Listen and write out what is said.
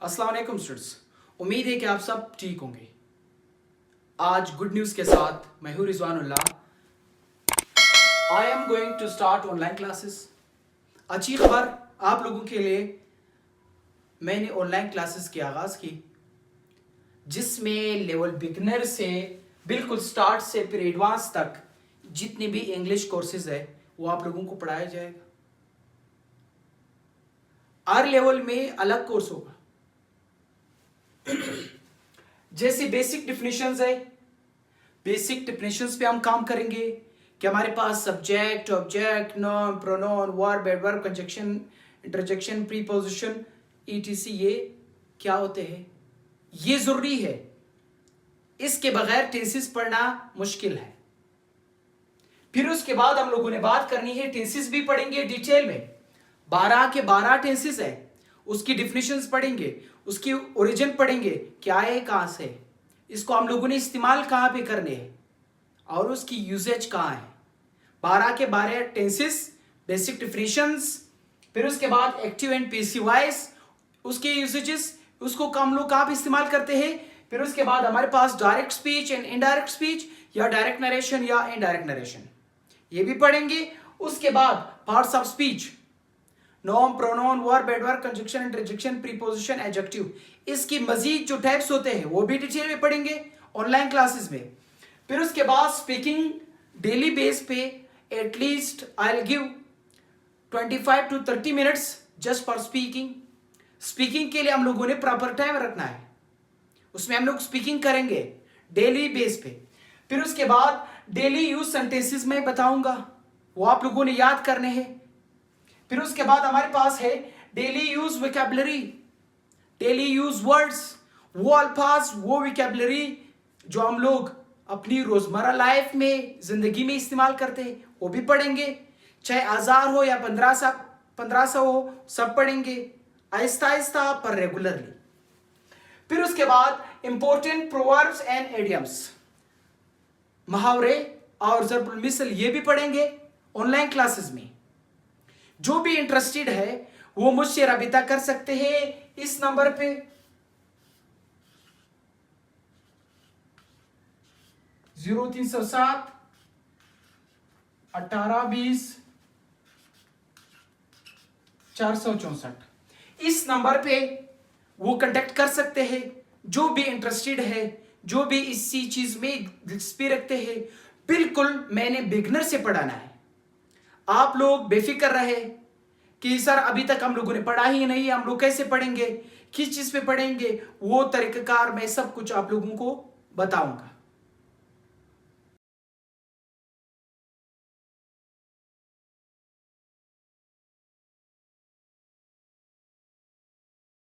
अस्सलाम वालेकुम स्टूडेंट्स, उम्मीद है कि आप सब ठीक होंगे। आज गुड न्यूज़ के साथ मैं हूँ Rizwanullah. I am going to start online classes. अच्छी खबर आप लोगों के लिए, मैंने ऑनलाइन क्लासेस की आगाज़ की, जिसमें लेवल बिगनर से बिल्कुल स्टार्ट से फिर एडवांस तक जितने भी इंग्लिश कोर्सेज है वो आप लोगों को पढ़ाया जाएगा। हर लेवल में अलग कोर्स होगा। जैसे बेसिक डिफिनेशंस है, बेसिक डिफिनेशंस पे हम काम करेंगे कि हमारे पास subject, object, noun, pronoun, verb, adverb, conjunction, interjection, preposition, ETC ये क्या होते हैं, ये जरूरी है। इसके बगैर टेंसेस पढ़ना मुश्किल है। फिर उसके बाद हम लोगों ने बात करनी है, टेंसेस भी पढ़ेंगे डिटेल में। 12 के 12 टेंसेस है, उसकी डिफिनेशंस पढ़ेंगे, उसकी ओरिजिन पढ़ेंगे, क्या है, कहां से, इसको हम लोगों ने इस्तेमाल कहां पे करने हैं और उसकी यूजेज कहां है। 12 के 12 टेंसेस, बेसिक डिफिनेशंस, फिर उसके बाद एक्टिव एंड पैसिव वॉइस, उसके यूजेजेस, उसको हम लोग कहां पे इस्तेमाल करते हैं। फिर उसके बाद हमारे पास direct speech and indirect speech, या डायरेक्ट नरेशन या इनडायरेक्ट नरेशन, ये भी पढ़ेंगे। उसके बाद parts of speech, noun, pronoun, verb, adverb, conjunction, interjection, preposition, adjective, इसकी मजीद जो टाइप्स होते हैं वो भी डिटेल में पढ़ेंगे ऑनलाइन क्लासेस में। फिर उसके बाद स्पीकिंग डेली बेस पे at least I will give 25 to 30 minutes just for speaking. Speaking के लिए हम लोगों ने प्रॉपर टाइम रखना है, उसमें हम लोग स्पीकिंग करेंगे डेली बेस पे। फिर उसके बाद डेली यूज सेंटेंसेस में बताऊंगा, वो आप लोगों ने याद करने हैं। फिर उसके बाद हमारे पास है daily use vocabulary, daily use words, वो अल्फाज, वो वोकैबुलरी जो हम लोग अपनी रोजमर्रा लाइफ में, जिंदगी में इस्तेमाल करते हैं, वो भी पढ़ेंगे। चाहे 1000 हो या 1500 हो, सब पढ़ेंगे आहिस्ता आहिस्ता पर रेगुलरली। फिर उसके बाद इंपॉर्टेंट प्रोवर्ब्स एंड एडियम्स, मुहावरे और ज़रबुल मिसल, ये भी पढ़ेंगे ऑनलाइन क्लासेस में। जो भी इंटरेस्टेड है वो मुझसे राबिता कर सकते हैं इस नंबर पे 0307 1820 464। इस नंबर पे वो कांटेक्ट कर सकते हैं। जो भी इंटरेस्टेड है, जो भी इसी चीज में दिलचस्पी रखते हैं, बिल्कुल मैंने बिगनर से पढ़ाना है। आप लोग बेफिक्र रहे कि सर अभी तक हम लोगों ने पढ़ा ही नहीं, हम लोग कैसे पढ़ेंगे, किस चीज पे पढ़ेंगे, वो तरीकाकार मैं सब कुछ आप लोगों को बताऊंगा।